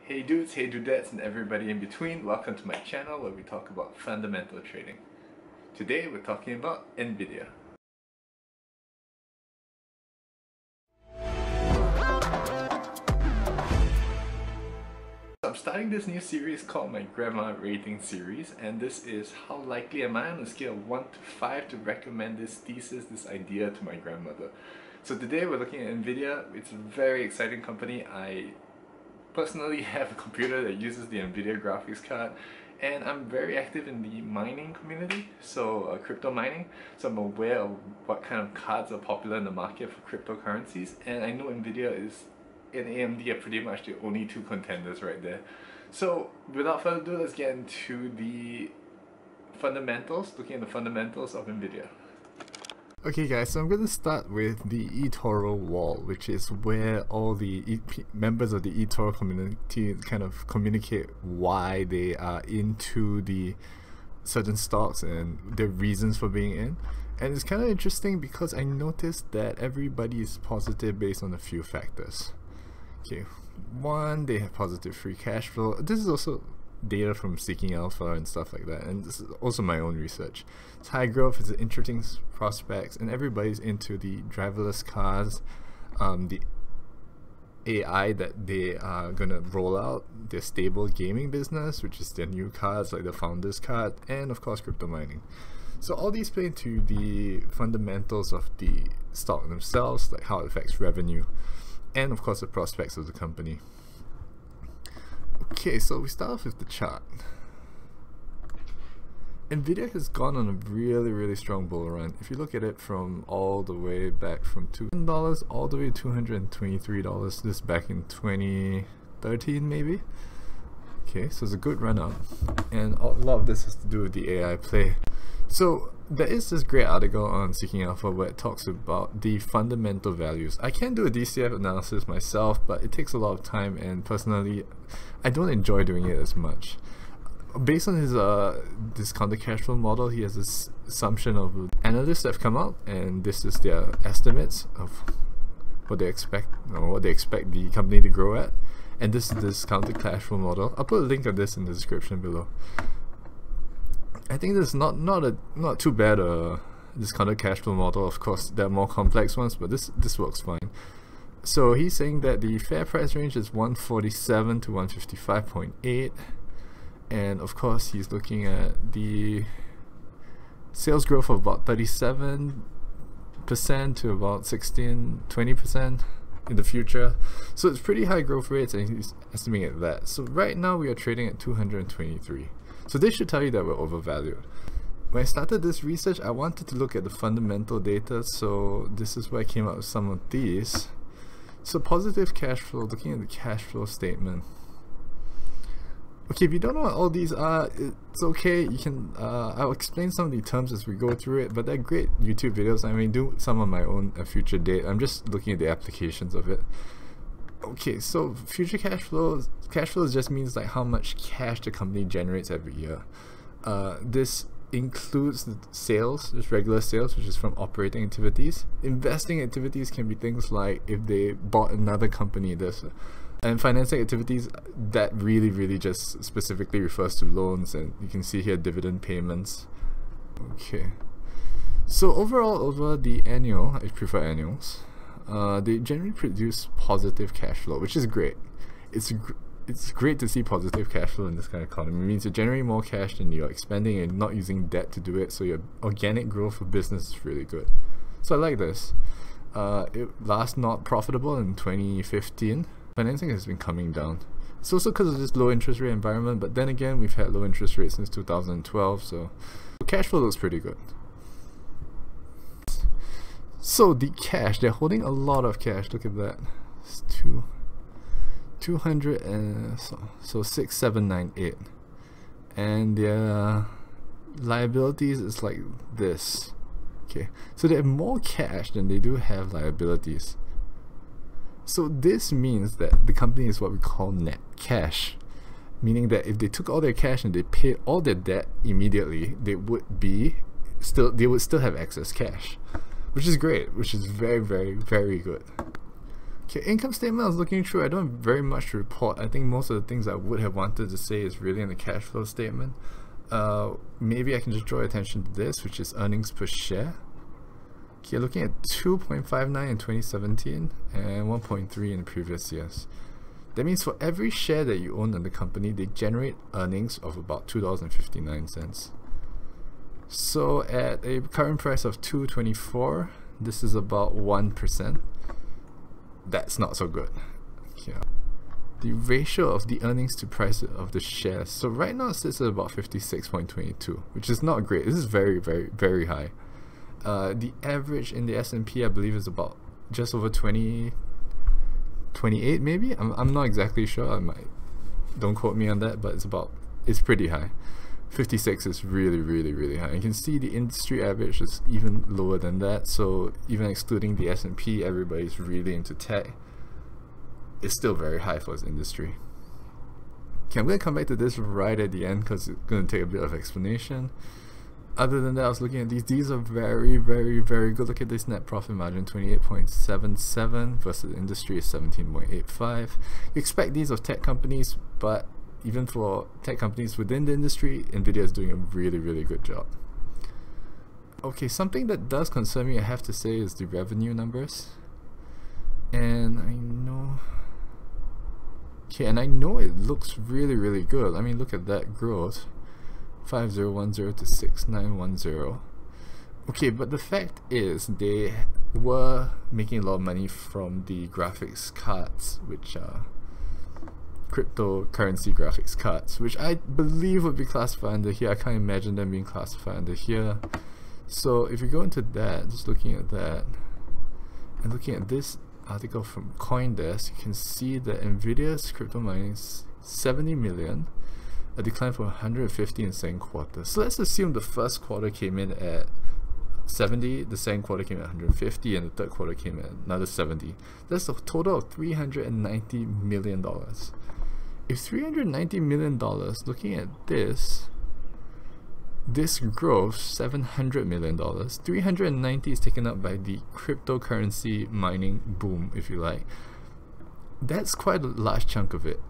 Hey dudes, hey dudettes, and everybody in between, welcome to my channel where we talk about fundamental trading. Today we're talking about Nvidia. I'm starting this new series called my Grandma Rating series, and this is how likely am I on a scale of 1 to 5 to recommend this thesis, this idea to my grandmother. So today we're looking at Nvidia. It's a very exciting company. I personally have a computer that uses the Nvidia graphics card, and I'm very active in the mining community, so crypto mining, so I'm aware of what kind of cards are popular in the market for cryptocurrencies, and I know Nvidia and AMD are pretty much the only two contenders right there. So without further ado, let's get into the fundamentals, looking at the fundamentals of Nvidia. Okay guys, so I'm going to start with the EToro Wall, which is where all the members of the eToro community kind of communicate why they are into the certain stocks and their reasons for being in. And it's kind of interesting because I noticed that everybody is positive based on a few factors. Okay, one, they have positive free cash flow. This is also data from SeekingAlpha and stuff like that, and this is also my own research. It's high growth, it's interesting prospects, and everybody's into the driverless cars, the AI that they are gonna roll out, their stable gaming business, which is their new cards like the founders card, and of course crypto mining. So all these play into the fundamentals of the stock themselves, like how it affects revenue, and of course the prospects of the company. Okay, so we start off with the chart. Nvidia has gone on a really strong bull run. If you look at it from all the way back from $200 all the way to $223, this back in 2013 maybe. Okay, so it's a good run up, and a lot of this has to do with the AI play. So there is this great article on SeekingAlpha where it talks about the fundamental values. I can do a DCF analysis myself, but it takes a lot of time, and personally I don't enjoy doing it as much. Based on his discounted cash flow model, he has this assumption of analysts that have come out, and this is their estimates of what they expect, or what they expect the company to grow at, and this is the discounted cash flow model. I'll put a link of this in the description below. I think this is not too bad a discounted cash flow model. Of course there are more complex ones, but this works fine. So he's saying that the fair price range is 147 to 155.8, and of course he's looking at the sales growth of about 37% to about 20% in the future. So it's pretty high growth rates, and he's estimating at that. So right now we are trading at 223. So this should tell you that we're overvalued. When I started this research, I wanted to look at the fundamental data, so this is where I came up with some of these. So positive cash flow, looking at the cash flow statement. Okay, if you don't know what all these are, it's okay. You can I'll explain some of the terms as we go through it, but they're great YouTube videos. I may do some on my own at a future date. I'm just looking at the applications of it. Okay, so future cash flows just means like how much cash the company generates every year. This includes the sales, just regular sales, which is from operating activities. Investing activities can be things like if they bought another company, and financing activities, that really just specifically refers to loans, and you can see here dividend payments. Okay, so overall, over the annual, I prefer annuals, they generally produce positive cash flow, which is great. It's great to see positive cash flow in this kind of economy. It means you're generating more cash than you're expending and not using debt to do it, so your organic growth of business is really good. So I like this. It last not profitable in 2015. Financing has been coming down. It's also because of this low interest rate environment, but then again we've had low interest rates since 2012, so cash flow looks pretty good. So the cash, they're holding a lot of cash. Look at that. It's 200 and so 6798, and their liabilities is like this. Okay, so they have more cash than they do have liabilities. So this means that the company is what we call net cash, meaning that if they took all their cash and they paid all their debt immediately, they would still have excess cash, which is great, which is very good. Okay, income statement I was looking through, I don't have very much to report. I think most of the things I would have wanted to say is really in the cash flow statement. Maybe I can just draw attention to this, which is earnings per share. Okay, looking at 2.59 in 2017 and 1.3 in the previous years. That means for every share that you own in the company, they generate earnings of about $2.59. So at a current price of $2.24, this is about 1%. That's not so good. Okay. The ratio of the earnings to price of the shares. So right now it sits at about 56.22, which is not great. This is very, very, very high. The average in the S&P, I believe, is about just over 28 maybe. I'm not exactly sure. Don't quote me on that, but it's pretty high. 56 is really, really, really high. You can see the industry average is even lower than that. So even excluding the S&P, everybody's really into tech. It's still very high for its industry. Okay, I'm going to come back to this right at the end because it's going to take a bit of explanation. Other than that, I was looking at these. These are very, very, very good. Look at this net profit margin, 28.77 versus the industry is 17.85. You expect these of tech companies, but even for tech companies within the industry, Nvidia is doing a really, really good job. Okay, something that does concern me, I have to say, is the revenue numbers. And I know it looks really, really good. I mean, look at that growth. 5010 to 6910. Okay, but the fact is they were making a lot of money from the graphics cards, which are cryptocurrency graphics cards, which I believe would be classified under here. I can't imagine them being classified under here. So if you go into that, just looking at that and looking at this article from CoinDesk, you can see that Nvidia's crypto mining is 70 million, a decline from 150 in the second quarter. So let's assume the first quarter came in at 70, the second quarter came at 150, and the third quarter came at another 70. That's a total of $390 million. If $390 million, looking at this growth, $700 million, 390 is taken up by the cryptocurrency mining boom, if you like. That's quite a large chunk of it.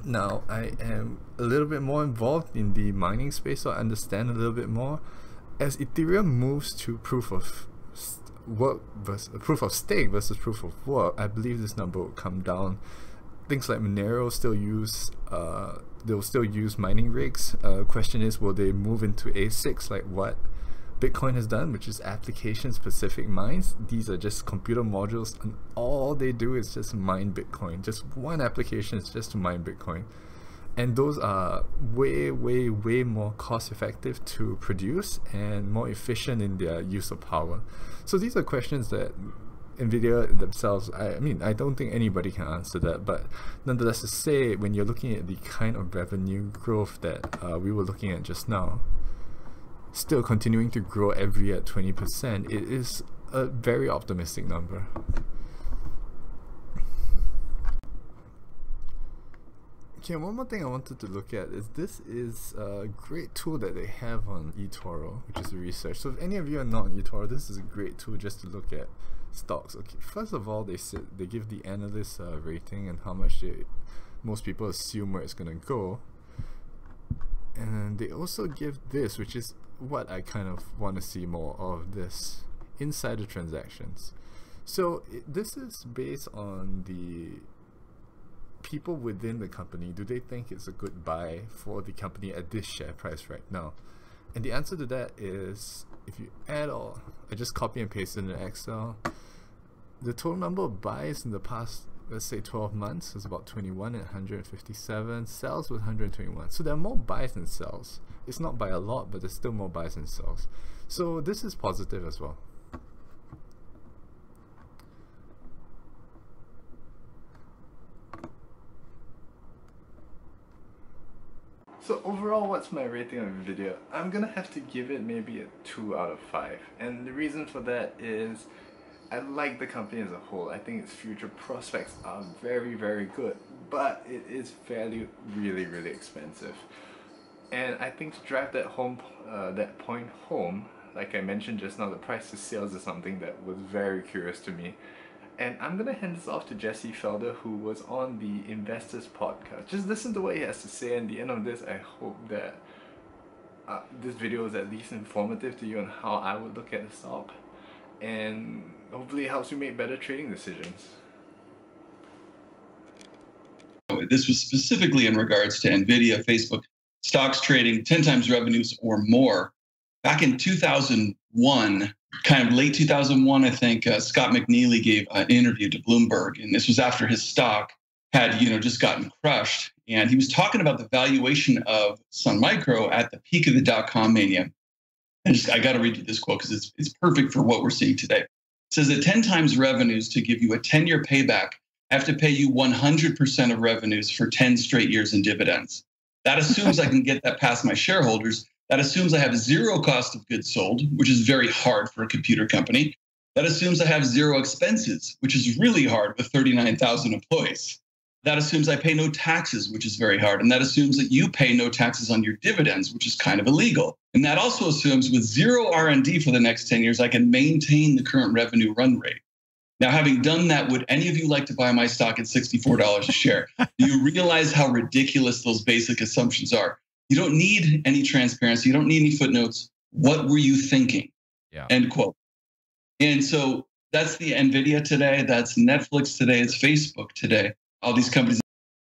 Now, I am a little bit more involved in the mining space, so I understand a little bit more. As Ethereum moves to proof of stake versus proof of work, I believe this number will come down. Things like Monero still use they'll still use mining rigs. Question is, will they move into ASICs like what Bitcoin has done, which is application specific mines? These are just computer modules, and all they do is just mine Bitcoin. Just one application is just to mine Bitcoin, and those are way, way, way more cost effective to produce and more efficient in their use of power. So these are questions that Nvidia themselves, I mean, I don't think anybody can answer that, but nonetheless, to say, when you're looking at the kind of revenue growth that we were looking at just now, still continuing to grow every year at 20%, it is a very optimistic number. Okay, one more thing I wanted to look at is this is a great tool that they have on eToro, which is the research. So if any of you are not on eToro, this is a great tool just to look at stocks. Okay, first of all, they give the analyst rating and how much most people assume where it's gonna go, and they also give this, which is what I kind of want to see more of, this insider transactions. So this is based on the people within the company. Do they think it's a good buy for the company at this share price right now? And the answer to that is, if you add all, I just copy and paste it in Excel, the total number of buys in the past, let's say 12 months, is about 21 at 157, sells with 121. So there are more buys than sells. It's not by a lot, but there's still more buys than sells. So this is positive as well. So overall, what's my rating on Nvidia? I'm gonna have to give it maybe a 2 out of 5. And the reason for that is I like the company as a whole. I think its future prospects are very, very good, but it is fairly, really, really expensive. And I think to drive that point home, like I mentioned just now, the price to sales is something that was very curious to me. And I'm going to hand this off to Jesse Felder, who was on the Investors podcast. Just listen to what he has to say. And at the end of this, I hope that this video is at least informative to you on how I would look at the stock. And hopefully it helps you make better trading decisions. This was specifically in regards to Nvidia, Facebook, stocks trading 10 times revenues or more. Back in 2001, kind of late 2001, I think, Scott McNealy gave an interview to Bloomberg, and this was after his stock had, just gotten crushed. And he was talking about the valuation of Sun Micro at the peak of the dot-com mania. And I got to read you this quote because it's perfect for what we're seeing today. It says that 10 times revenues to give you a 10-year payback, I have to pay you 100% of revenues for 10 straight years in dividends. That assumes I can get that past my shareholders. That assumes I have zero cost of goods sold, which is very hard for a computer company. That assumes I have zero expenses, which is really hard with 39,000 employees. That assumes I pay no taxes, which is very hard. And that assumes that you pay no taxes on your dividends, which is kind of illegal. And that also assumes with zero R&D for the next 10 years, I can maintain the current revenue run rate. Now, having done that, would any of you like to buy my stock at $64 a share? Do you realize how ridiculous those basic assumptions are? You don't need any transparency. You don't need any footnotes. What were you thinking? Yeah. End quote. And so that's the Nvidia today. That's Netflix today. It's Facebook today. All these companies